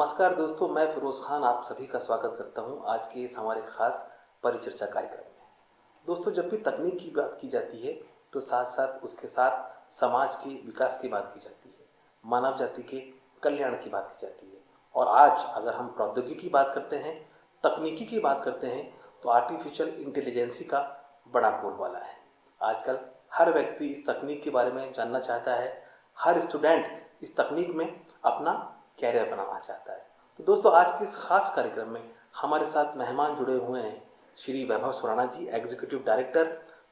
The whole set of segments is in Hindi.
नमस्कार दोस्तों, मैं फिरोज़ खान आप सभी का स्वागत करता हूं आज के इस हमारे खास परिचर्चा कार्यक्रम में। दोस्तों, जब भी तकनीक की बात की जाती है तो साथ साथ उसके साथ समाज के विकास की बात की जाती है, मानव जाति के कल्याण की बात की जाती है। और आज अगर हम प्रौद्योगिकी की बात करते हैं, तकनीकी की बात करते हैं, तो आर्टिफिशियल इंटेलिजेंसी का बड़ा बोलबाला है। आजकल हर व्यक्ति इस तकनीक के बारे में जानना चाहता है, हर स्टूडेंट इस तकनीक में अपना कैरियर बनाना चाहता है। तो दोस्तों, आज के इस खास कार्यक्रम में हमारे साथ मेहमान जुड़े हुए हैं Shri Vaibhav Surana ji, executive director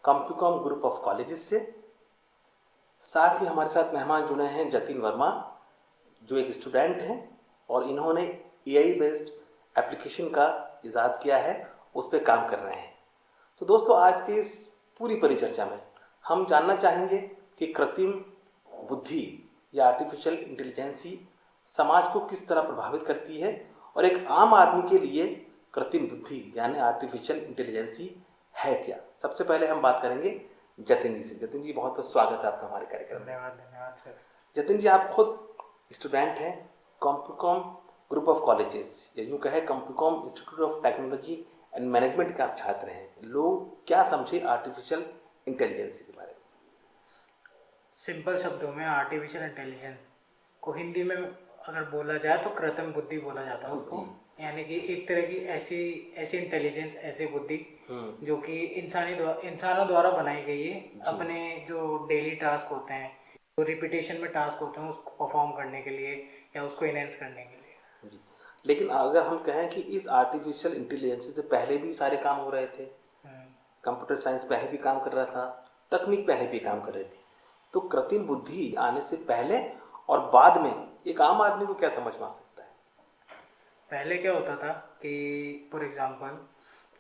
Compucom group of colleges से। साथ ही हमारे साथ मेहमान जुड़े हैं जतिन वर्मा, जो एक स्टूडेंट हैं और इन्होंने एआई बेस्ड एप्लीकेशन का इजाद किया है, उस पर काम कर रहे हैं। तो दोस्तों, आज की इस पूरी परिचर्चा में हम जानना चाहेंगे कि कृत्रिम बुद्धि या आर्टिफिशियल इंटेलिजेंसी समाज को किस तरह प्रभावित करती है और एक आम आदमी के लिए कृत्रिम बुद्धि यानी आर्टिफिशियल इंटेलिजेंसी है क्या। सबसे पहले हम बात करेंगे जतिन जी से। जतिन जी, बहुत बहुत स्वागत है आपका हमारे कार्यक्रम में। धन्यवाद सर। जतिन जी, आप खुद स्टूडेंट हैं कंप्यूकॉम ग्रुप ऑफ कॉलेजेस, या यूँ कहे Compucom institute of technology and management के आप छात्र हैं। लोग क्या समझे आर्टिफिशियल इंटेलिजेंसी के बारे में? सिंपल शब्दों में आर्टिफिशियल इंटेलिजेंस को हिंदी में अगर बोला जाए तो कृत्रिम बुद्धि बोला जाता है उसको। यानी कि एक तरह की ऐसी इंटेलिजेंस, ऐसी बुद्धि जो कि इंसानों द्वारा बनाई गई है अपने जो डेली टास्क होते हैं, जो रिपीटेशन में टास्क होते हैं, उसको परफॉर्म करने के लिए या उसको इनहेंस करने के लिए जी। लेकिन अगर हम कहें कि इस आर्टिफिशियल इंटेलिजेंस से पहले भी सारे काम हो रहे थे, कंप्यूटर साइंस पहले भी काम कर रहा था, तकनीक पहले भी काम कर रही थी, तो कृत्रिम बुद्धि आने से पहले और बाद में एक आम आदमी को क्या समझ में आ सकता है? पहले क्या होता था कि फॉर एग्जांपल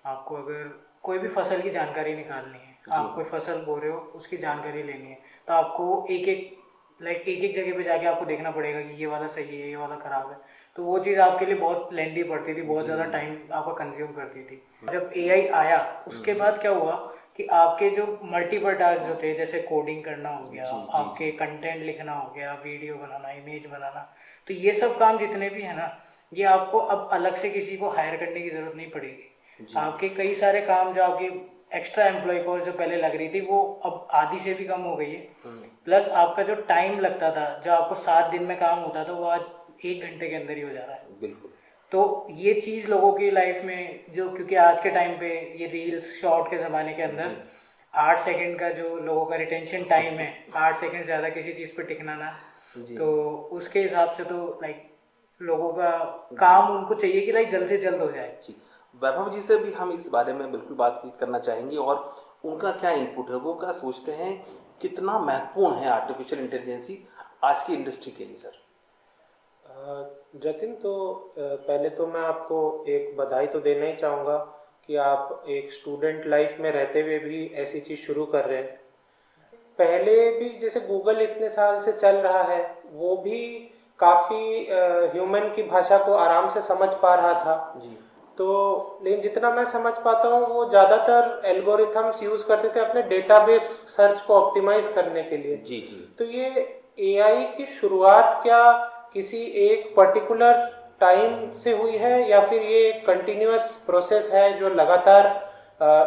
आपको अगर कोई भी फसल की जानकारी निकालनी है, आप कोई फसल बो रहे हो, उसकी जानकारी लेनी है, तो आपको एक एक जगह पे जाके आपको देखना पड़ेगा कि ये वाला सही है, ये वाला खराब है। तो वो चीज़ आपके लिए बहुत लेंदी पड़ती थी, बहुत ज़्यादा टाइम आपका कंज्यूम करती थी। जब एआई आया उसके बाद क्या हुआ कि आपके जो मल्टीपल टास्क जो थे, जैसे कोडिंग करना हो गया, आपके कंटेंट लिखना हो गया, वीडियो बनाना, इमेज बनाना, तो ये सब काम जितने भी है ना, ये आपको अब अलग से किसी को हायर करने की ज़रूरत नहीं पड़ेगी। आपके कई सारे काम जो आपके एक्स्ट्रा एम्प्लॉय कॉस्ट जो पहले लग रही थी, वो अब आधी से भी कम हो गई है। प्लस आपका जो टाइम लगता था, जो आपको 7 दिन में काम होता था, वो आज 1 घंटे के अंदर ही हो जा रहा है। बिल्कुल। तो ये चीज़ लोगों की लाइफ में जो, क्योंकि आज के टाइम पे ये रील्स शॉर्ट के ज़माने के अंदर 8 सेकंड का जो लोगों का रिटेंशन टाइम है, 8 सेकंड ज़्यादा किसी चीज़ पे टिकना ना, तो उसके हिसाब से तो लाइक लोगों का काम उनको चाहिए कि लाइक जल्द से जल्द हो जाए। वैभव जी से भी हम इस बारे में बिल्कुल बातचीत करना चाहेंगे और उनका क्या इनपुट है, वो क्या सोचते हैं, कितना महत्वपूर्ण है आर्टिफिशियल इंटेलिजेंसी आज की इंडस्ट्री के लिए। सर जतिन, तो पहले तो मैं आपको एक बधाई तो देना ही चाहूँगा कि आप एक स्टूडेंट लाइफ में रहते हुए भी ऐसी चीज़ शुरू कर रहे हैं। पहले भी जैसे गूगल इतने साल से चल रहा है, वो भी काफ़ी ह्यूमन की भाषा को आराम से समझ पा रहा था जी। तो लेकिन जितना मैं समझ पाता हूँ, वो ज़्यादातर एल्गोरिथम्स यूज़ करते थे अपने डेटाबेस सर्च को ऑप्टिमाइज करने के लिए। जी। तो ये एआई की शुरुआत क्या किसी एक पर्टिकुलर टाइम से हुई है, या फिर ये एक कंटिन्यूअस प्रोसेस है जो लगातार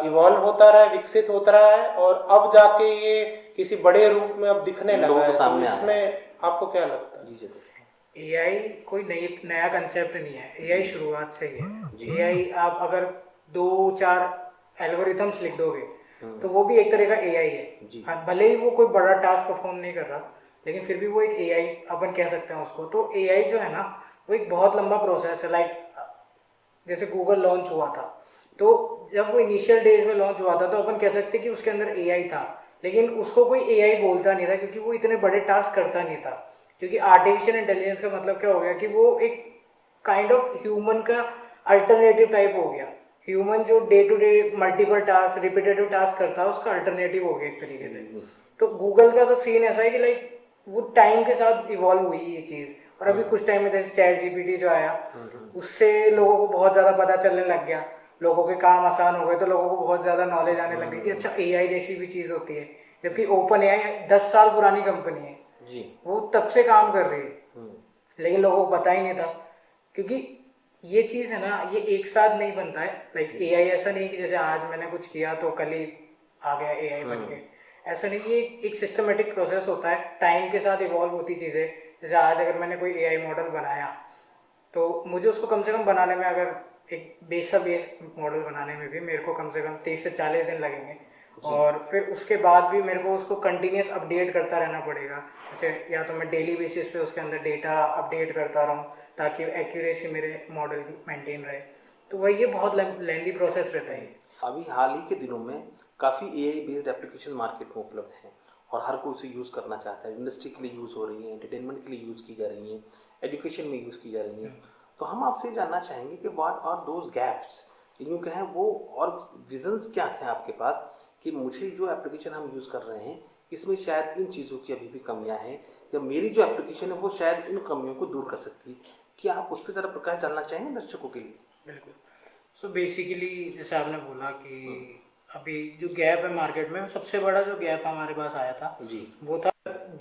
इवॉल्व होता रहा है, विकसित होता रहा है, और अब जाके ये किसी बड़े रूप में अब दिखने लगा है? तो इसमें आपको क्या लगता है? एआई कोई नया कंसेप्ट नहीं है, एआई शुरुआत से ही है। एआई आप अगर 2-4 एल्गोरिथम्स लिख दोगे तो वो भी एक तरह का एआई है। भले ही वो कोई बड़ा टास्क परफॉर्म नहीं कर रहा, लेकिन फिर भी वो एक एआई अपन कह सकते हैं उसको। तो एआई जो है ना, वो एक बहुत लंबा प्रोसेस है। लाइक जैसे गूगल लॉन्च हुआ था, तो जब वो इनिशियल डेज में लॉन्च हुआ था तो अपन कह सकते कि उसके अंदर एआई था, लेकिन उसको कोई एआई बोलता नहीं था, क्योंकि वो इतने बड़े टास्क करता नहीं था। क्योंकि आर्टिफिशियल इंटेलिजेंस का मतलब क्या हो गया कि वो एक काइंड ऑफ ह्यूमन का अल्टरनेटिव टाइप हो गया। ह्यूमन जो day to day multiple task, repetitive task करता है, उसका अल्टरनेटिव हो गया एक तरीके से। तो गूगल का तो सीन ऐसा है कि लाइक वो टाइम के साथ इवॉल्व हुई ये चीज़, और अभी कुछ टाइम में जैसे चैट जीपीटी जो आया, उससे लोगों को बहुत ज़्यादा पता चलने लग गया, लोगों के काम आसान हो गए, तो लोगों को बहुत ज़्यादा नॉलेज आने लग गई कि अच्छा एआई जैसी भी चीज़ होती है। जबकि ओपन एआई 10 साल पुरानी कंपनी है, वो तब से काम कर रही है, लेकिन लोगों को पता ही नहीं था। क्योंकि ये चीज़ है ना, ये एक साथ नहीं बनता है। लाइक एआई ऐसा नहीं कि जैसे आज मैंने कुछ किया तो कल ही आ गया एआई बन के, ऐसा नहीं। ये एक सिस्टमेटिक प्रोसेस होता है, टाइम के साथ इवॉल्व होती चीज़ें। जैसे आज अगर मैंने कोई एआई मॉडल बनाया तो मुझे उसको कम से कम बनाने में, अगर एक बेस मॉडल बनाने में भी मेरे को कम से कम 30 से 40 दिन लगेंगे। और फिर उसके बाद भी मेरे को उसको कंटिन्यूस अपडेट करता रहना पड़ेगा। जैसे या तो मैं डेली बेसिस पे उसके अंदर डेटा अपडेट करता रहूँ ताकि एक्यूरेसी मेरे मॉडल की मेंटेन रहे। तो वही ये बहुत लेंदी प्रोसेस रहता है। अभी हाल ही के दिनों में काफ़ी एआई बेस्ड एप्लीकेशन मार्केट में उपलब्ध हैं और हर कोई उसे यूज़ करना चाहता है। इंडस्ट्री के लिए यूज़ हो रही है, एंटरटेनमेंट के लिए यूज़ की जा रही हैं, एजुकेशन में यूज़ की जा रही हैं। तो हम आपसे ये जानना चाहेंगे कि व्हाट आर दोज गैप्स, यूँ कहें वो, और विजन्स क्या थे आपके पास कि मुझे जो एप्लीकेशन हम यूज़ कर रहे हैं इसमें शायद इन चीज़ों की अभी भी कमियां हैं, या मेरी जो एप्लीकेशन है वो शायद इन कमियों को दूर कर सकती है। क्या आप उस पर ज़रा प्रकाश डालना चाहेंगे दर्शकों के लिए? बिल्कुल। सो बेसिकली जैसे आपने बोला कि अभी जो गैप है मार्केट में, सबसे बड़ा जो गैप हमारे पास आया था जी, वो था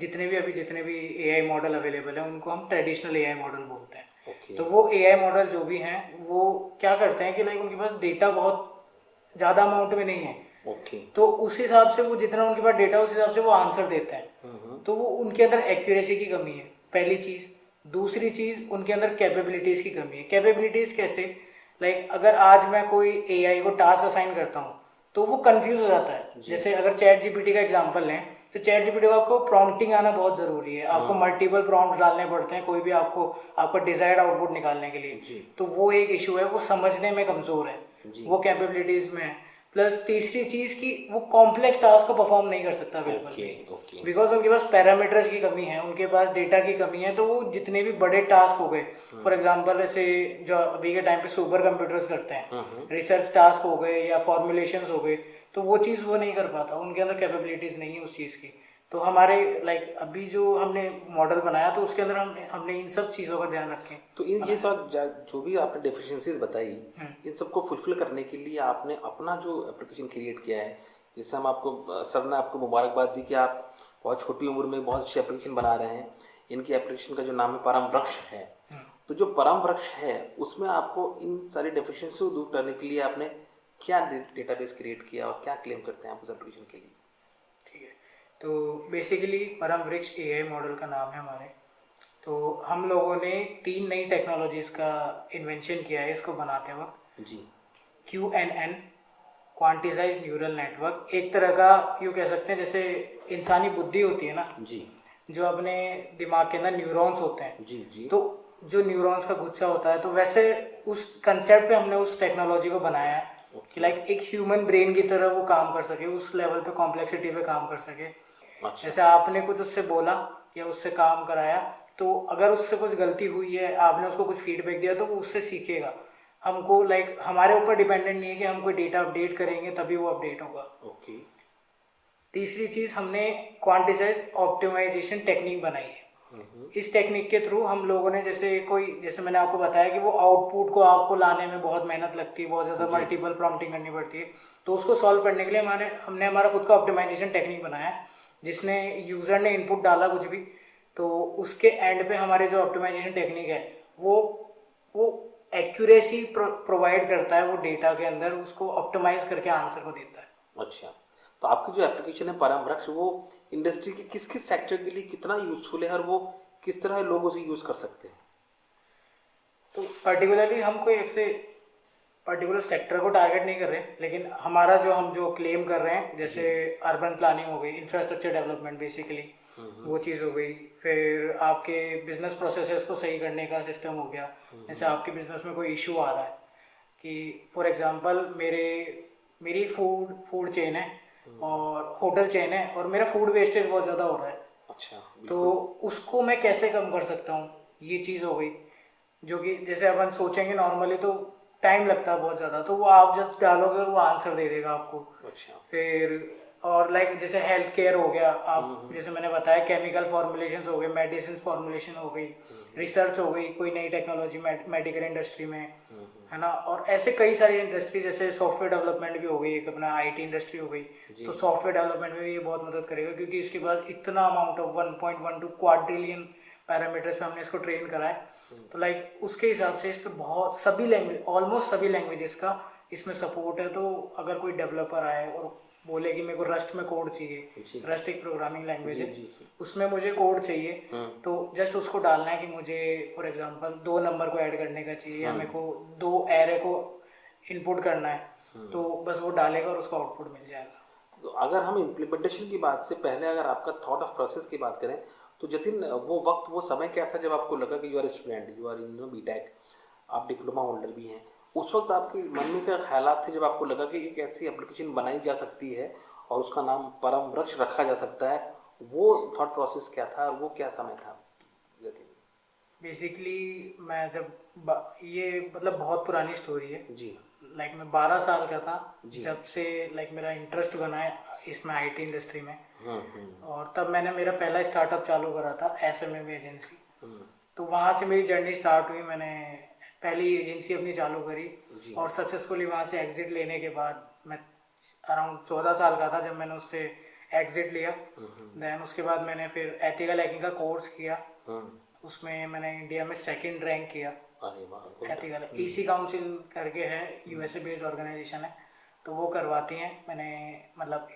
जितने भी एआई मॉडल अवेलेबल है उनको हम ट्रेडिशनल एआई मॉडल बोलते हैं। ओके, तो वो एआई मॉडल जो भी हैं वो क्या करते हैं कि लाइक उनके पास डेटा बहुत ज़्यादा अमाउंट में नहीं है। ओके, तो उस हिसाब से वो जितना उनके पास डेटा उस हिसाब से वो आंसर देते हैं। तो वो उनके अंदर एक्यूरेसी की कमी है, पहली चीज़। दूसरी चीज़, उनके अंदर कैपेबिलिटीज़ की कमी है। कैपेबिलिटीज़ कैसे? लाइक अगर आज मैं कोई एआई को टास्क असाइन करता हूँ तो वो कंफ्यूज हो जाता है। जैसे अगर चैट जीपीटी का एग्जांपल लें तो चैट जीपीटी को आपको प्रॉम्प्टिंग आना बहुत ज़रूरी है। आपको मल्टीपल प्रॉम्प्ट्स डालने पड़ते हैं कोई भी आपका डिजायर्ड आउटपुट निकालने के लिए। तो वो एक इशू है, वो समझने में कमज़ोर है, वो कैपेबिलिटीज़ में है। प्लस तीसरी चीज़ कि वो कॉम्प्लेक्स टास्क को परफॉर्म नहीं कर सकता बिल्कुल भी, बिकॉज उनके पास पैरामीटर्स की कमी है, उनके पास डेटा की कमी है। तो वो जितने भी बड़े टास्क हो गए, फॉर एग्जांपल जैसे जो अभी के टाइम पे सुपर कंप्यूटर्स करते हैं, रिसर्च टास्क हो गए या फॉर्मुलेशंस हो गए, तो वो चीज़ वो नहीं कर पाता, उनके अंदर कैपेबिलिटीज़ नहीं है उस चीज़ की। तो हमारे लाइक अभी जो हमने मॉडल बनाया तो उसके अंदर हमने इन सब चीज़ों का ध्यान रखें। तो इन ये सब जो भी आपने डेफिशिएंसीज बताई, इन सबको फुलफिल करने के लिए आपने अपना जो एप्लीकेशन क्रिएट किया है, जिससे हम आपको, सर ने आपको मुबारकबाद दी कि आप बहुत छोटी उम्र में बहुत अच्छी एप्लीकेशन बना रहे हैं। इनकी एप्लीकेशन का जो नाम है परम वृक्ष है। तो जो परम वृक्ष है उसमें आपको इन सारी डेफिशिएंसी को दूर करने के लिए आपने क्या डेटाबेस क्रिएट किया और क्या क्लेम करते हैं आप उस एप्लीकेशन के लिए? ठीक है, तो बेसिकली परम वृक्ष एआई मॉडल का नाम है हमारे। तो हम लोगों ने 3 नई टेक्नोलॉजीज का इन्वेंशन किया है इसको बनाते वक्त। जी, QNN, क्वांटिसाइज्ड न्यूरल नेटवर्क, एक तरह का यूँ कह सकते हैं जैसे इंसानी बुद्धि होती है ना जी, जो अपने दिमाग के अंदर न्यूरॉन्स होते हैं। जी, जी, तो जो न्यूरॉन्स का गुच्छा होता है, तो वैसे उस कंसेप्ट पे हमने उस टेक्नोलॉजी को बनाया है कि लाइक एक ह्यूमन ब्रेन की तरह वो काम कर सके, उस लेवल पे कॉम्प्लेक्सिटी पे काम कर सके। अच्छा, जैसे आपने कुछ उससे बोला या उससे काम कराया, तो अगर उससे कुछ गलती हुई है, आपने उसको कुछ फीडबैक दिया, तो वो उससे सीखेगा। हमको लाइक हमारे ऊपर डिपेंडेंट नहीं है कि हम कोई डेटा अपडेट करेंगे तभी वो अपडेट होगा। ओके, तीसरी चीज़, हमने क्वांटिसाइज ऑप्टिमाइजेशन टेक्निक बनाई है। इस टेक्निक के थ्रू हम लोगों ने जैसे मैंने आपको बताया कि वो आउटपुट को आपको लाने में बहुत मेहनत लगती है, बहुत ज़्यादा मल्टीपल प्रॉम्प्टिंग करनी पड़ती है। तो उसको सॉल्व करने के लिए हमने हमारा खुद का ऑप्टिमाइजेशन टेक्निक बनाया है, जिसने यूज़र ने इनपुट डाला कुछ भी, तो उसके एंड पे हमारे जो ऑप्टिमाइजेशन टेक्निक है वो एक्यूरेसी प्रोवाइड करता है, वो डेटा के अंदर उसको ऑप्टिमाइज करके आंसर को देता है। अच्छा, तो आपकी जो एप्लीकेशन है परम वृक्ष, वो इंडस्ट्री के किस किस सेक्टर के लिए कितना यूजफुल है और वो किस तरह लोग उसे यूज़ कर सकते हैं? तो पर्टिकुलरली हम कोई ऐसे पर्टिकुलर सेक्टर को टारगेट नहीं कर रहे, लेकिन हमारा हम जो क्लेम कर रहे हैं, जैसे अर्बन प्लानिंग हो गई, इंफ्रास्ट्रक्चर डेवलपमेंट बेसिकली वो चीज़ हो गई, फिर आपके बिजनेस प्रोसेसेस को सही करने का सिस्टम हो गया। जैसे आपके बिजनेस में कोई इशू आ रहा है कि फॉर एग्जांपल मेरी फूड चेन है और होटल चेन है और मेरा फूड वेस्टेज बहुत ज़्यादा हो रहा है, अच्छा, तो उसको मैं कैसे कम कर सकता हूँ, ये चीज़ हो गई। जो कि जैसे अपन सोचेंगे नॉर्मली तो टाइम लगता है बहुत ज़्यादा, तो वो आप जस्ट डालोगे और वो आंसर दे देगा आपको। अच्छा, फिर और लाइक जैसे हेल्थ केयर हो गया, आप जैसे मैंने बताया केमिकल फॉर्मुलेशंस हो गए, मेडिसिन फॉर्मुलेशन हो गई, रिसर्च हो गई, कोई नई टेक्नोलॉजी मेडिकल इंडस्ट्री में, है ना। और ऐसे कई सारी इंडस्ट्री, जैसे सॉफ्टवेयर डेवलपमेंट भी हो गई, एक अपना IT इंडस्ट्री हो गई, तो सॉफ्टवेयर डेवलपमेंट में भी ये बहुत मदद करेगा, क्योंकि इसके पास इतना अमाउंट ऑफ 1.12 क्वाड्रिलियन पैरामीटर्स पे हमने इसको ट्रेन करा है, तो लाइक उसके हिसाब से इस पे बहुत सभी लैंग्वेज, ऑलमोस्ट सभी लैंग्वेजेस का इसमें सपोर्ट है। तो अगर कोई डेवलपर आए और बोले कि मेरे को रस्ट में कोड चाहिए, रस्ट एक प्रोग्रामिंग लैंग्वेज है, उसमें मुझे कोड चाहिए, तो जस्ट उसको डालना है कि मुझे फॉर एग्जांपल 2 नंबर को ऐड करने का चाहिए या मेरे को 2 एरे को इनपुट करना है, तो बस वो डालेगा और उसका आउटपुट मिल जाएगा। तो अगर हम इम्प्लीमेंटेशन की बात से पहले अगर आपका थॉट ऑफ प्रोसेस की बात करें तो जतिन, वो वक्त वो समय क्या था जब आपको लगा कि you are student, you are in BTech, आप डिप्लोमा होल्डर भी हैं, उस वक्त आपके मन में क्या ख्यालात थे जब आपको लगा कि एक ऐसी एप्लीकेशन बनाई जा सकती है और उसका नाम परम वृक्ष रखा जा सकता है, वो थॉट प्रोसेस क्या था, वो क्या समय था जतिन? बेसिकली मैं जब ये मतलब बहुत पुरानी स्टोरी है जी। लाइक मैं 12 साल का था जब से लाइक मेरा इंटरेस्ट बना है इसमें आईटी इंडस्ट्री में, और तब मैंने मेरा पहला स्टार्टअप चालू करा था SMM एजेंसी। तो वहाँ से मेरी जर्नी स्टार्ट हुई, मैंने पहली एजेंसी अपनी चालू करी और सक्सेसफुली वहाँ से एग्जिट लेने के बाद मैं अराउंड 14 साल का था जब मैंने उससे एग्जिट लिया। देन उसके बाद मैंने फिर एथिकल हैकिंग का कोर्स किया, उसमें मैंने इंडिया में 2nd रैंक किया। एथिकल EC काउंसिल करके है, USA बेस्ड ऑर्गेनाइजेशन है, तो वो करवाती हैं। मैंने मतलब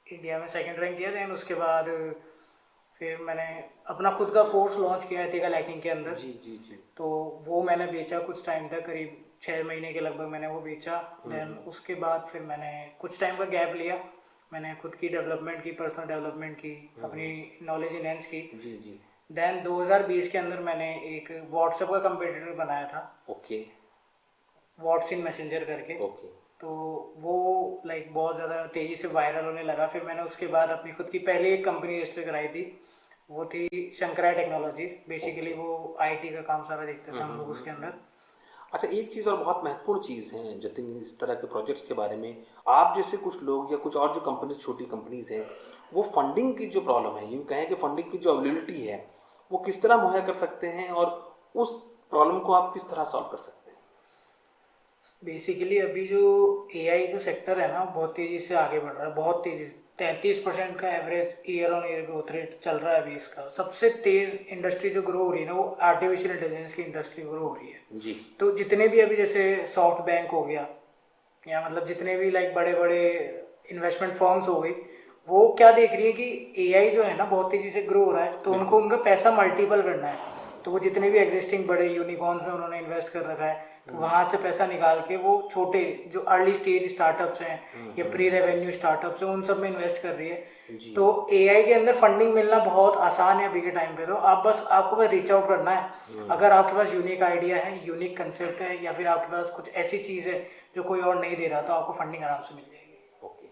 इंडिया में 2nd रैंक किया। देन उसके बाद फिर मैंने अपना खुद का कोर्स लॉन्च किया एथिकल हैकिंग के अंदर। जी। तो वो मैंने बेचा कुछ टाइम तक, करीब 6 महीने के लगभग मैंने वो बेचा। देन उसके बाद फिर मैंने कुछ टाइम का गैप लिया, मैंने खुद की डेवलपमेंट की, पर्सनल डेवलपमेंट की, अपनी नॉलेज इनहेंस की। जी। देन 2020 के अंदर मैंने एक व्हाट्सएप का कंपटीटर बनाया था, ओके, व्हाट्सइन मैसेंजर करके। ओके। तो वो लाइक बहुत ज़्यादा तेज़ी से वायरल होने लगा। फिर मैंने उसके बाद अपनी खुद की पहली एक कंपनी रजिस्टर कराई थी, वो थी शंकराय टेक्नोलॉजीज। बेसिकली वो IT का काम सारा देखते थे हम लोग उसके अंदर। अच्छा, एक चीज़ और बहुत महत्वपूर्ण चीज़ है जतिन इस तरह के प्रोजेक्ट्स के बारे में, आप जैसे कुछ लोग या कुछ और जो कंपनीज, छोटी कंपनीज हैं, वो फंडिंग की जो प्रॉब्लम है, यूँ कहें कि फंडिंग की जो अवेलेबिलिटी है, वो किस तरह मुहैया कर सकते हैं और उस प्रॉब्लम को आप किस तरह सॉल्व कर सकते हैं? बेसिकली अभी जो AI जो सेक्टर है ना, बहुत तेज़ी से आगे बढ़ रहा है, बहुत तेज़ी से। 33% का average year on year growth rate चल रहा है अभी इसका। सबसे तेज़ इंडस्ट्री जो ग्रो हो रही है ना, वो आर्टिफिशियल इंटेलिजेंस की इंडस्ट्री ग्रो हो रही है जी। तो जितने भी अभी जैसे सॉफ्ट बैंक हो गया, या मतलब जितने भी लाइक बड़े बड़े इन्वेस्टमेंट फर्म्स हो गई, वो क्या देख रही है कि AI जो है ना बहुत तेज़ी से ग्रो हो रहा है, तो उनको उनका पैसा मल्टीपल करना है। तो वो जितने भी एग्जिस्टिंग बड़े यूनिकॉर्न्स में उन्होंने इन्वेस्ट कर रखा है, तो वहाँ से पैसा निकाल के वो छोटे जो अर्ली स्टेज स्टार्टअप्स हैं या प्री रेवेन्यू स्टार्टअप्स हैं, उन सब में इन्वेस्ट कर रही है। तो AI के अंदर फंडिंग मिलना बहुत आसान है अभी के टाइम पे। तो आपको बस रीच आउट करना है। अगर आपके पास यूनिक आइडिया है, यूनिक कंसेप्ट है, या फिर आपके पास कुछ ऐसी चीज़ है जो कोई और नहीं दे रहा, तो आपको फंडिंग आराम से मिल जाएगी। ओके।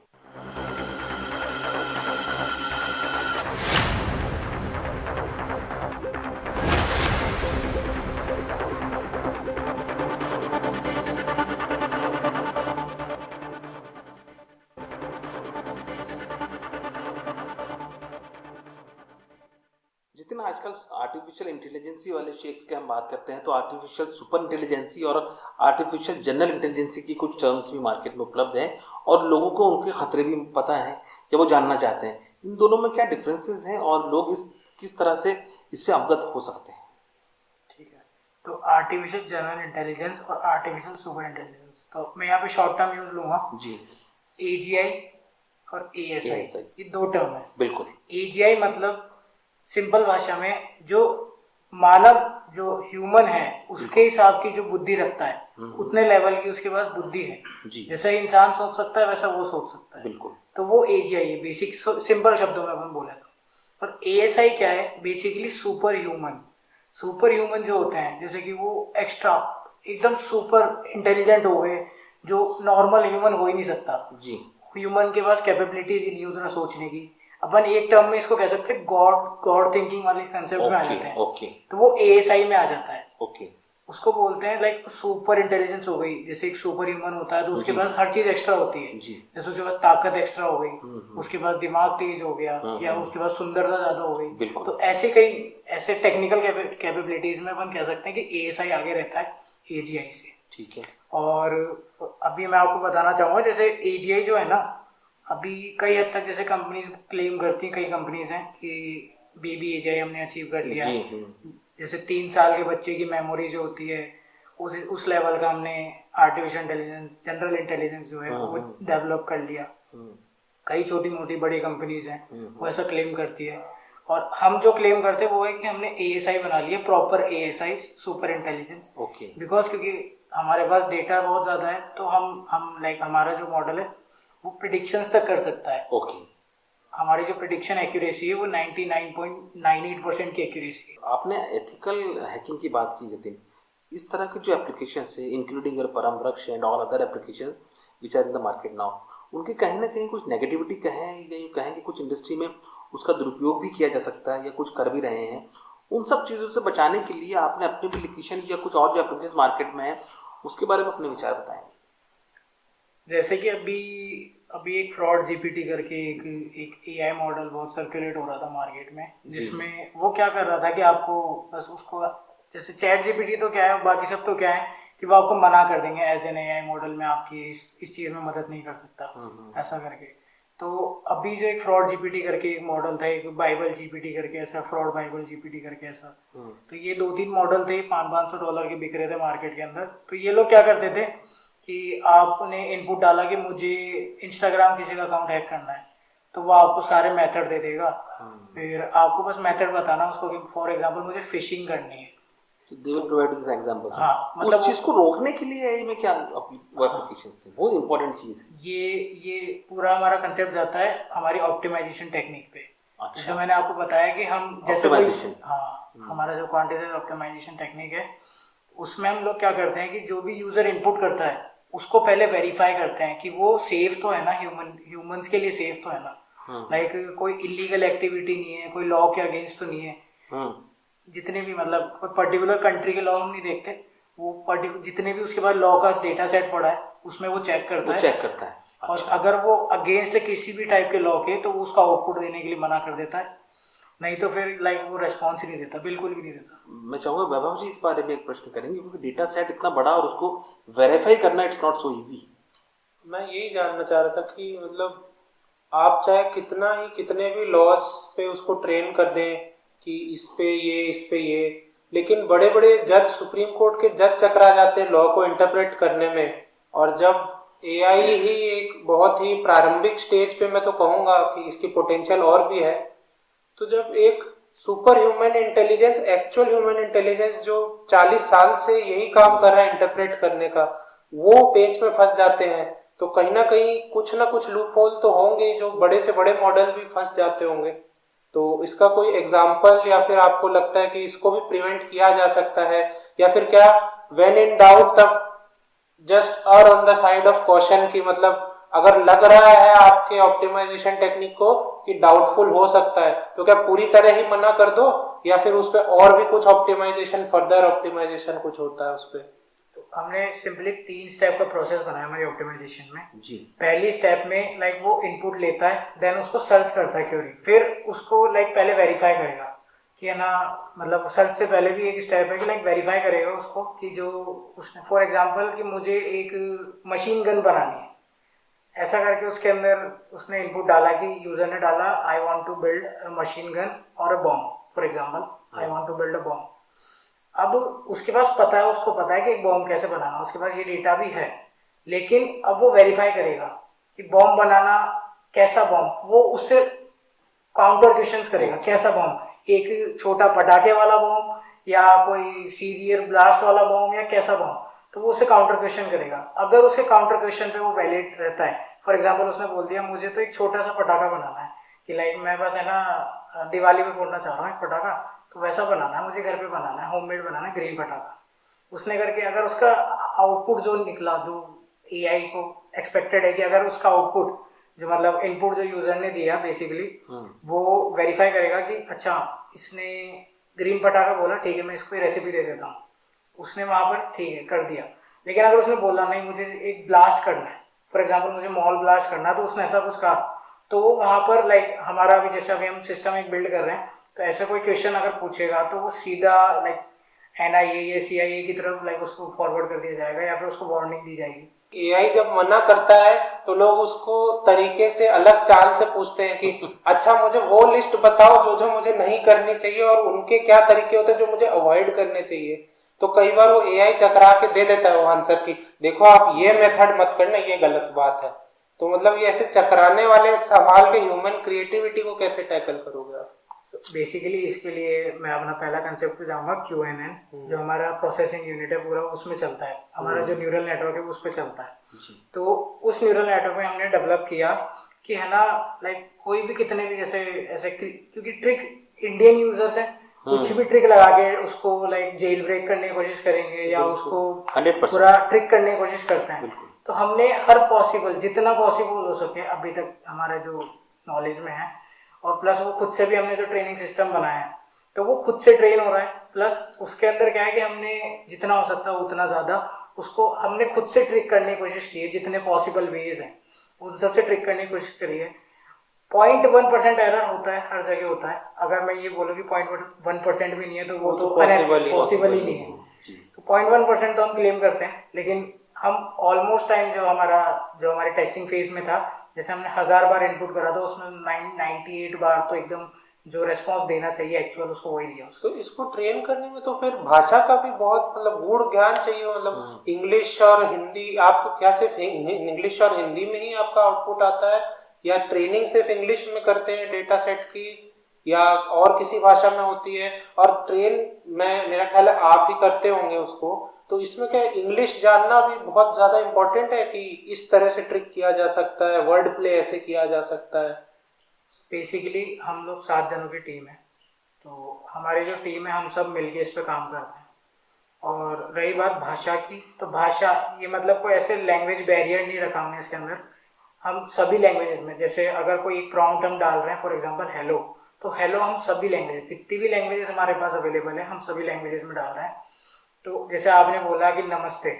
जितने आजकल आर्टिफिशियल इंटेलिजेंसी वाले क्षेत्र की हम बात करते हैं, तो आर्टिफिशियल सुपर इंटेलिजेंसी और आर्टिफिशियल जनरल इंटेलिजेंसी की कुछ टर्म्स भी मार्केट में उपलब्ध हैं और लोगों को उनके खतरे भी पता है या वो जानना चाहते हैं। इन दोनों में क्या डिफरेंसेस हैं और लोग किस तरह से इससे अवगत हो सकते हैं? ठीक है, तो आर्टिफिशियल जनरल इंटेलिजेंस और आर्टिफिशियल सुपर इंटेलिजेंस, तो मैं यहाँ पे शॉर्ट टर्म यूज लूंगा जी। AGI और ASI, ये 2 टर्म है। बिल्कुल। AGI मतलब सिंपल भाषा में जो मानव, जो ह्यूमन है, उसके हिसाब की जो बुद्धि रखता है, उतने लेवल की उसके पास बुद्धि है। जैसा इंसान सोच सकता है वैसा वो सोच सकता है। बिल्कुल। तो वो AGI है, बेसिक सिंपल शब्दों में अपन बोले तो। और ASI क्या है? Basically super human. Super human जो होते हैं, जैसे कि वो एक्स्ट्रा एकदम सुपर इंटेलिजेंट हो गए, जो नॉर्मल ह्यूमन हो ही नहीं सकता जी। ह्यूमन के पास कैपेबिलिटीज ही नहीं उतना सोचने की। अपन एक टर्म में इसको कह सकते हैं गॉड थिंकिंग वाली कंसेप्ट में आ जाते हैं। ओके। तो वो ASI में आ जाता है। ओके। उसको बोलते हैं लाइक सुपर इंटेलिजेंस हो गई। जैसे एक सुपर ह्यूमन होता है तो उसके पास हर चीज एक्स्ट्रा होती है। जैसे उसके पास ताकत एक्स्ट्रा हो गई, उसके पास दिमाग तेज हो गया, या उसके पास सुंदरता ज्यादा हो गई। तो ऐसे टेक्निकल कैपेबिलिटीज में अपन कह सकते हैं कि ASI आगे रहता है AGI से। ठीक है। और अभी मैं आपको बताना चाहूँगा, जैसे AGI जो है ना, अभी कई हद तक जैसे कंपनीज क्लेम करती हैं, कई कंपनीज हैं कि बेबी एज हमने अचीव कर लिया जी। है। जैसे 3 साल के बच्चे की मेमोरी जो होती है उस लेवल का हमने आर्टिफिशियल इंटेलिजेंस, जनरल इंटेलिजेंस जो है वो डेवलप कर लिया। कई छोटी मोटी बड़ी कंपनीज हैं वो ऐसा क्लेम करती है, और हम जो क्लेम करते हैं वो है कि हमने ASI बना लिया, proper ASI, super intelligence. Okay. Because क्योंकि हमारे पास डेटा बहुत ज़्यादा है, तो हम लाइक हमारा जो मॉडल है वो प्रिडिक्शंस तक कर सकता है। ओके। हमारी जो प्रिडिक्शन एक्यूरेसी है वो 99.98% की एक्यूरेसी है। आपने एथिकल हैकिंग की बात की जतिन, इस तरह के जो एप्लीकेशन है including your Param Vriksh and all other application which are in the market now, उनके कहीं ना कहीं कुछ नेगेटिविटी कहें या यूँ कहें कि कुछ इंडस्ट्री में उसका दुरुपयोग भी किया जा सकता है या कुछ कर भी रहे हैं, उन सब चीज़ों से बचाने के लिए आपने अपनी एप्लीकेशन या कुछ और जो एप्लीकेशन मार्केट में है उसके बारे में अपने विचार बताएं। जैसे कि अभी एक फ्रॉड जीपीटी करके एक AI मॉडल बहुत सर्कुलेट हो रहा था मार्केट में, जिसमें वो क्या कर रहा था कि आपको बस उसको, जैसे चैट जीपीटी तो क्या है, बाकी सब तो क्या है कि वो आपको मना कर देंगे एज एन AI मॉडल में आपकी इस चीज़ में मदद नहीं कर सकता ऐसा करके। तो अभी जो एक फ्रॉड जीपीटी करके एक मॉडल था, एक बाइबल जीपीटी करके ऐसा, फ्रॉड बाइबल जीपीटी करके ऐसा, तो ये 2-3 मॉडल थे, $500 के बिक रहे थे मार्केट के अंदर। तो ये लोग क्या करते थे कि आपने इनपुट डाला कि मुझे इंस्टाग्राम किसी का अकाउंट हैक करना है, तो वो आपको सारे मेथड दे देगा। फिर आपको बस मेथड बताना उसको कि फॉर एग्जांपल मुझे फिशिंग करनी है, they will provide this examples. हाँ, मतलब उस चीज को रोकने के लिए AI में क्या वो एप्लीकेशन से वो इंपॉर्टेंट चीज है। ये पूरा हमारा कंसेप्ट जाता है हमारी ऑप्टिमाइजेशन टेक्निक पे। अच्छा। तो जो मैंने आपको बताया कि हम जैसे हमारा जो क्वांटिटाइज ऑप्टिमाइजेशन टेक्निक है उसमें हम लोग क्या करते हैं कि जो भी यूजर इनपुट करता है उसको पहले वेरीफाई करते हैं कि वो सेफ तो है ना, ह्यूमंस के लिए सेफ तो है ना, लाइक कोई इलीगल एक्टिविटी नहीं है, कोई लॉ के अगेंस्ट तो नहीं है। जितने भी मतलब कोई पर्टिकुलर कंट्री के लॉ हम नहीं देखते, वो जितने भी उसके बाद लॉ का डेटा सेट पड़ा है उसमें वो चेक करता है। अच्छा। और अगर वो अगेंस्ट किसी भी टाइप के लॉ के तो वो उसका आउटपुट देने के लिए मना कर देता है, नहीं तो फिर लाइक वो रेस्पॉन्स ही नहीं देता, बिल्कुल भी नहीं देता। मैं चाहूंगा वैभव जी इस बारे में एक प्रश्न करेंगे, क्योंकि डेटा सेट इतना बड़ा और उसको वेरीफाई करना इट्स नॉट सो इजी। मैं यही जानना चाह रहा था कि मतलब आप चाहे कितने भी लॉज पे उसको ट्रेन कर दें कि इस पे ये, लेकिन बड़े बड़े जज, सुप्रीम कोर्ट के जज चकरा जाते हैं लॉ को इंटरप्रेट करने में। और जब AI ही एक बहुत ही प्रारंभिक स्टेज पे, मैं तो कहूंगा कि इसकी पोटेंशियल और भी है, तो जब एक super human intelligence, actual human intelligence जो 40 साल से यही काम कर रहा है इंटरप्रेट करने का, वो पेच में फंस जाते हैं, तो कहीं ना कहीं कुछ ना कुछ लूप होल तो होंगे जो बड़े से बड़े मॉडल भी फंस जाते होंगे। तो इसका कोई एग्जाम्पल या फिर आपको लगता है कि इसको भी प्रिवेंट किया जा सकता है, या फिर क्या व्हेन इन डाउट तब just err on the side of caution की, मतलब अगर लग रहा है आपके ऑप्टिमाइजेशन टेक्निक को कि डाउटफुल हो सकता है तो क्या पूरी तरह ही मना कर दो, या फिर उस पर और भी कुछ ऑप्टिमाइजेशन, फर्दर ऑप्टिमाइजेशन कुछ होता है उस पर? तो हमने सिंपली 3 स्टेप का प्रोसेस बनाया हमारी ऑप्टिमाइजेशन में जी। पहली स्टेप में लाइक वो इनपुट लेता है, देन उसको सर्च करता है क्वेरी, फिर उसको लाइक पहले वेरीफाई करेगा कि है ना, मतलब सर्च से पहले भी एक स्टेप है कि लाइक वेरीफाई करेगा उसको कि जो उसने फॉर एग्जांपल कि मुझे एक मशीन गन बनानी है, ऐसा करके उसके अंदर उसने इनपुट डाला कि यूजर ने डाला I want to build a machine gun और a bomb, for example I want to build a bomb. अब उसके पास पता है, उसको पता है कि एक बॉम्ब कैसे बनाना, उसके पास ये डेटा भी है, लेकिन अब वो वेरीफाई करेगा कि बॉम्ब बनाना, कैसा बॉम्ब, वो उससे काउंटर क्वेश्चंस करेगा, कैसा बॉम्ब, एक छोटा पटाखे वाला बॉम्ब या कोई सीरियर ब्लास्ट वाला बॉम्ब या कैसा बॉम्ब, तो वो उसे काउंटर क्वेश्चन करेगा। अगर उसके काउंटर क्वेश्चन पे वो वैलिड रहता है, फॉर एग्जांपल उसने बोल दिया मुझे तो एक छोटा सा पटाखा बनाना है कि लाइक मैं बस है ना दिवाली पे फोड़ना चाह रहा हूँ एक पटाखा, तो वैसा बनाना है मुझे, घर पे बनाना है, होममेड बनाना है, ग्रीन पटाखा, उसने करके अगर उसका आउटपुट जो निकला, जो AI को एक्सपेक्टेड है कि अगर उसका आउटपुट जो मतलब इनपुट जो यूजर ने दिया बेसिकली वो वेरीफाई करेगा कि अच्छा इसने ग्रीन पटाखा बोला, ठीक है मैं इसको रेसिपी दे देता हूँ, उसने वहां पर ठीक है कर दिया। लेकिन अगर उसने बोला नहीं मुझे एक ब्लास्ट करना है, फॉर एग्जांपल मुझे मॉल ब्लास्ट करना है, तो उसने ऐसा कुछ कहा, तो वो वहां पर लाइक हमारा अभी जैसे अभी हम सिस्टम एक बिल्ड कर रहे हैं, तो ऐसा कोई क्वेश्चन अगर पूछेगा तो वो सीधा लाइक NIA या CIA की तरफ लाइक उसको फॉरवर्ड कर दिया जाएगा या फिर उसको वार्निंग दी जाएगी। एआई जब मना करता है तो लोग उसको तरीके से अलग चाल से पूछते हैं कि अच्छा मुझे वो लिस्ट बताओ जो जो मुझे नहीं करनी चाहिए और उनके क्या तरीके होते हैं जो मुझे अवॉइड करने चाहिए। तो कई बार वो एआई चकरा के दे देता है वो आंसर की देखो आप ये मेथड मत करना, ये गलत बात है। तो मतलब ये ऐसे चकराने वाले सवाल के ह्यूमन क्रिएटिविटी को कैसे टैकल करोगे आप? बेसिकली इसके लिए मैं अपना पहला कंसेप्ट पे जाऊंगा, QNN, जो हमारा प्रोसेसिंग यूनिट है पूरा उसमें चलता है, हमारा जो न्यूरल नेटवर्क है उस पर चलता है। तो उस न्यूरल नेटवर्क में हमने डेवलप किया कि है ना लाइक कोई भी कितने भी जैसे ऐसे क्योंकि ट्रिक इंडियन यूजर्स हैं, कुछ भी ट्रिक लगा के उसको लाइक जेल ब्रेक करने की कोशिश करेंगे या उसको पूरा ट्रिक करने की कोशिश करते हैं। तो हमने हर पॉसिबल जितना पॉसिबल हो सके अभी तक हमारा जो नॉलेज में है, और प्लस वो खुद से भी हमने जो ट्रेनिंग सिस्टम बनाया है तो वो खुद से ट्रेन हो रहा है। प्लस उसके अंदर क्या है कि हमने जितना हो सकता है उतना ज़्यादा उसको हमने खुद से ट्रिक करने की कोशिश की है, जितने पॉसिबल वेज हैं उन सबसे ट्रिक करने की कोशिश करी है। 0.1% एरर होता है, हर जगह होता है। अगर मैं ये बोलूँ कि 0.1% भी नहीं है तो वो तो पॉसिबल ही नहीं है। तो 0.1% तो हम क्लेम करते हैं, लेकिन हम ऑलमोस्ट टाइम जो हमारे टेस्टिंग फेज में था, जैसे हमने 1000 बार इनपुट करा था उसमें 98 बार तो एकदम जो रेस्पॉन्स देना चाहिए एक्चुअल उसको वही दिया। तो इसको ट्रेन करने में तो फिर भाषा का भी बहुत मतलब गूढ़ ज्ञान चाहिए, मतलब इंग्लिश और हिंदी। आप क्या सिर्फ इंग्लिश और हिंदी में ही आपका आउटपुट आता है या ट्रेनिंग सिर्फ इंग्लिश में करते हैं डेटा सेट की या और किसी भाषा में होती है? और ट्रेन में मेरा ख्याल है आप ही करते होंगे उसको, तो इसमें क्या इंग्लिश जानना भी बहुत ज्यादा इम्पोर्टेंट है कि इस तरह से ट्रिक किया जा सकता है, वर्ड प्ले ऐसे किया जा सकता है? बेसिकली हम लोग 7 जनों की टीम है, तो हमारी जो टीम है हम सब मिलके इस पे काम करते हैं। और रही बात भाषा की, तो भाषा ये मतलब कोई ऐसे लैंग्वेज बैरियर नहीं रखा हमने इसके अंदर। हम सभी लैंग्वेजेस में, जैसे अगर कोई एक प्रॉम्प्ट हम डाल रहे हैं फॉर एग्जांपल हेलो, तो हेलो हम सभी लैंग्वेज, जितनी भी लैंग्वेजेस हमारे पास अवेलेबल है हम सभी लैंग्वेजेस में डाल रहे हैं। तो जैसे आपने बोला कि नमस्ते,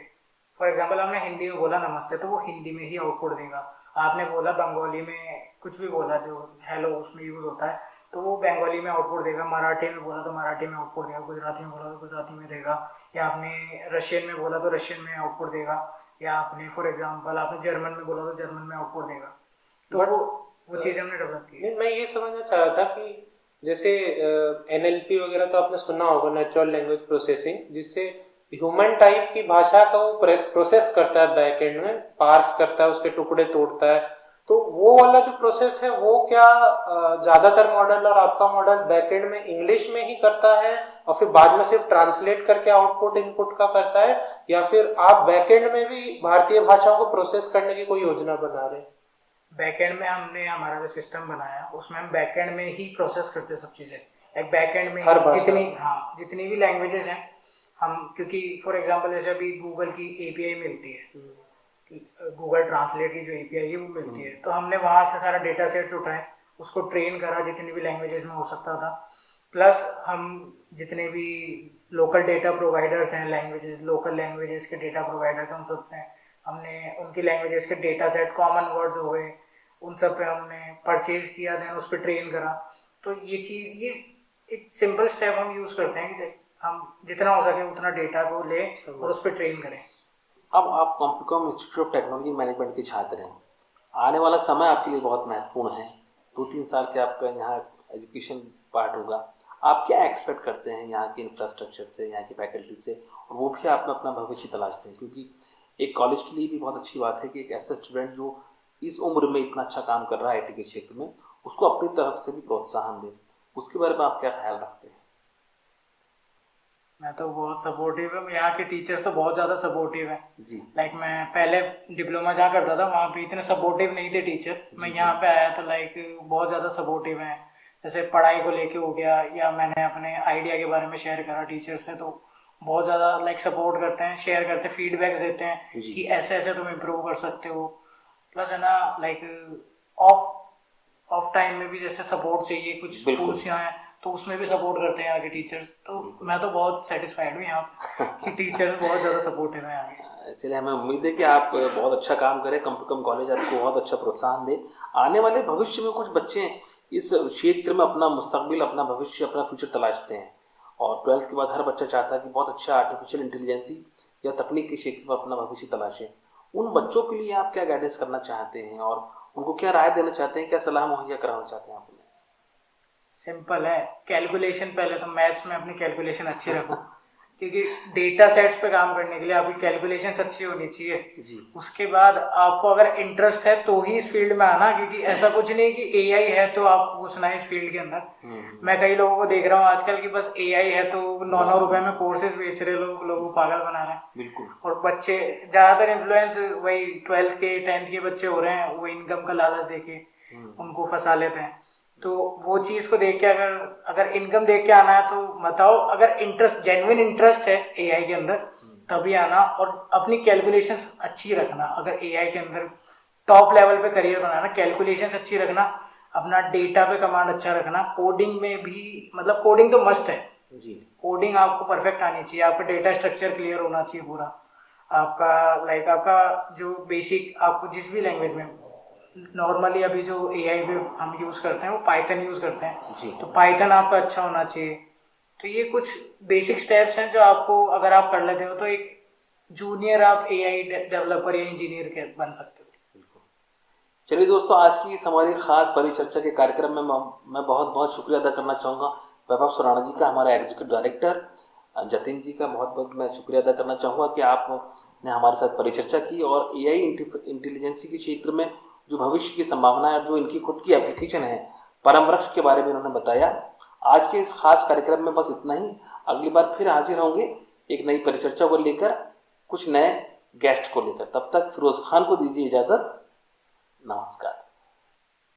फॉर एग्जांपल हमने हिंदी में बोला नमस्ते तो वो हिंदी में ही आउटपुट देगा। आपने बोला बंगाली में कुछ भी बोला जो हेलो उसमें यूज़ होता है तो वो बंगाली में आउटपुट देगा। मराठी में बोला तो मराठी में आउटपुट देगा, गुजराती में बोला तो गुजराती में देगा, या आपने रशियन में बोला तो रशियन में आउटपुट देगा, या आपने फॉर एग्जांपल आपने जर्मन में बोला तो जर्मन में आउटपुट देगा। तो वो चीज़ हमने डेवलप की। मैं ये समझना चाह रहा था कि जैसे NLP वगैरह तो आपने सुना होगा, नेचुरल लैंग्वेज प्रोसेसिंग, जिससे ह्यूमन टाइप की भाषा का वो प्रोसेस करता है, बैक एंड में पार्स करता है, उसके टुकड़े तोड़ता है। तो वो वाला जो प्रोसेस है वो क्या ज्यादातर मॉडल और आपका मॉडल बैक एंड में इंग्लिश में ही करता है और फिर बाद में सिर्फ ट्रांसलेट करके आउटपुट इनपुट का करता है, या फिर आप बैक एंड में भी भारतीय भाषाओं को प्रोसेस करने की कोई योजना बना रहे हैं? बैकएंड में हमने हमारा जो सिस्टम बनाया उसमें हम बैकएंड में ही प्रोसेस करते सब चीज़ें। एक बैकएंड में जितनी भी लैंग्वेजेस हैं हम, क्योंकि फॉर एग्जांपल जैसे अभी गूगल की API मिलती है, गूगल ट्रांसलेट की जो API है वो मिलती है, तो हमने वहाँ से सारा डेटा सेट्स उठाए, उसको ट्रेन करा जितनी भी लैंग्वेजेस में हो सकता था। प्लस हम जितने भी लोकल डेटा प्रोवाइडर्स हैं, लैंग्वेजेस लोकल लैंग्वेजेस के डेटा प्रोवाइडर्स हैं, उन सब से हमने उनकी लैंग्वेजेस के डेटा सेट, कॉमन वर्ड्स हो गए, उन सब पे हमने परचेज किया, देन उस पर ट्रेन करा। तो ये एक सिंपल स्टेप हम यूज़ करते हैं कि हम जितना हो सके उतना डेटा को ले और उस पर ट्रेन करें। अब आप कॉम्प्यूकॉम इंस्टीट्यूट ऑफ टेक्नोलॉजी मैनेजमेंट के छात्र हैं, आने वाला समय आपके लिए बहुत महत्वपूर्ण है। 2-3 साल के आपका यहाँ एजुकेशन पार्ट होगा, आप क्या एक्सपेक्ट करते हैं यहाँ के इंफ्रास्ट्रक्चर से, यहाँ की फैकल्टी से, और वो भी आप अपना भविष्य तलाशते हैं? क्योंकि एक कॉलेज के लिए भी बहुत अच्छी बात है कि एक ऐसा स्टूडेंट जो इस उम्र में इतना अच्छा काम कर रहा है IT के क्षेत्र में, उसको अपनी तरफ से भी प्रोत्साहन दे। उसके बारे में आप क्या ख्याल रखते हैं? मैं तो बहुत सपोर्टिव हूँ, यहाँ के टीचर्स तो बहुत ज़्यादा सपोर्टिव हैं जी। लाइक मैं पहले डिप्लोमा जहाँ करता था वहाँ पे इतने सपोर्टिव नहीं थे टीचर, मैं यहाँ पे आया तो लाइक बहुत ज़्यादा सपोर्टिव हैं। जैसे पढ़ाई को लेके हो गया, या मैंने अपने आइडिया के बारे में शेयर करा टीचर से, तो बहुत ज़्यादा लाइक सपोर्ट करते हैं, शेयर करते हैं, फीडबैक्स देते हैं कि ऐसे ऐसे तुम इम्प्रूव कर सकते हो। प्लस है ना लाइक ऑफ टाइम में भी जैसे सपोर्ट चाहिए, कुछ स्कूल्स यहाँ हैं तो उसमें भी सपोर्ट करते हैं यहाँ के टीचर्स। तो मैं तो बहुत सेटिस्फाइड हूँ यहाँ कि टीचर्स बहुत ज़्यादा सपोर्टिव हैं आगे। चलिए, हमें उम्मीद है कि आप बहुत अच्छा काम करें, कॉम्प्यूकॉम कॉलेज आपको बहुत अच्छा प्रोत्साहन दे। आने वाले भविष्य में कुछ बच्चे इस क्षेत्र में अपना मुस्तकबिल, अपना भविष्य, अपना फ्यूचर तलाशते हैं और 12th के बाद हर बच्चा चाहता है कि बहुत अच्छा आर्टिफिशियल इंटेलिजेंसी या तकनीक के क्षेत्र में अपना भविष्य तलाशें। उन बच्चों के लिए आप क्या गाइडेंस करना चाहते हैं और उनको क्या राय देना चाहते हैं, क्या सलाह मुहैया कराना चाहते हैं आप उन्हें? सिंपल है, कैलकुलेशन। पहले तो मैथ्स में अपनी कैलकुलेशन अच्छी रखो, क्योंकि डेटा सेट्स पे काम करने के लिए आपकी कैलकुलेशंस अच्छी होनी चाहिए जी। उसके बाद आपको अगर इंटरेस्ट है तो ही इस फील्ड में आना, क्योंकि ऐसा कुछ नहीं कि एआई है तो आपको घुसना है इस फील्ड के अंदर। मैं कई लोगों को देख रहा हूँ आजकल कि बस एआई है तो 9-9 रुपए में कोर्सेज बेच रहे लोगों को पागल बना रहे हैं। बिल्कुल। और बच्चे ज्यादातर इन्फ्लुएंस वही 12th के 10th के बच्चे हो रहे हैं, वो इनकम का लालच देके उनको फंसा लेते हैं। तो वो चीज को देख के अगर इनकम देख के आना है तो बताओ, अगर इंटरेस्ट जेन्युइन इंटरेस्ट है एआई के अंदर तभी आना, और अपनी कैलकुलेशंस अच्छी रखना। अगर एआई के अंदर टॉप लेवल पे करियर बनाना, कैलकुलेशंस अच्छी रखना, अपना डेटा पे कमांड अच्छा रखना। कोडिंग में भी मतलब कोडिंग तो मस्ट है जी। कोडिंग आपको परफेक्ट आनी चाहिए, आपका डेटा स्ट्रक्चर क्लियर होना चाहिए पूरा आपका, आपका जो बेसिक आपको जिस भी लैंग्वेज में नॉर्मली अभी जो एआई पे हम यूज करते हैं वो पाइथन यूज करते हैं जी। तो पाइथन आपका अच्छा होना चाहिए। तो ये कुछ बेसिक स्टेप्स हैं जो आपको अगर आप कर लेते हो तो एक जूनियर आप एआई डेवलपर या इंजीनियर के बन सकते हो। चलिए दोस्तों, आज की इस हमारी खास परिचर्चा के कार्यक्रम में मैं बहुत बहुत शुक्रिया अदा करना चाहूँगा वैभव सुराणा जी का, हमारा एग्जीक्यूटिव डायरेक्टर। जतिन जी का बहुत बहुत मैं शुक्रिया अदा करना चाहूँगा कि आपने हमारे साथ परिचर्चा की और एआई इंटेलिजेंसी के क्षेत्र में जो भविष्य की संभावनाएं और जो इनकी खुद की एप्लीकेशन है परम वृक्ष के बारे में उन्होंने बताया। आज के इस खास कार्यक्रम में बस इतना ही। अगली बार फिर हाजिर होंगे एक नई परिचर्चा को लेकर, कुछ नए गेस्ट को लेकर। तब तक फिरोज खान को दीजिए इजाजत। नमस्कार।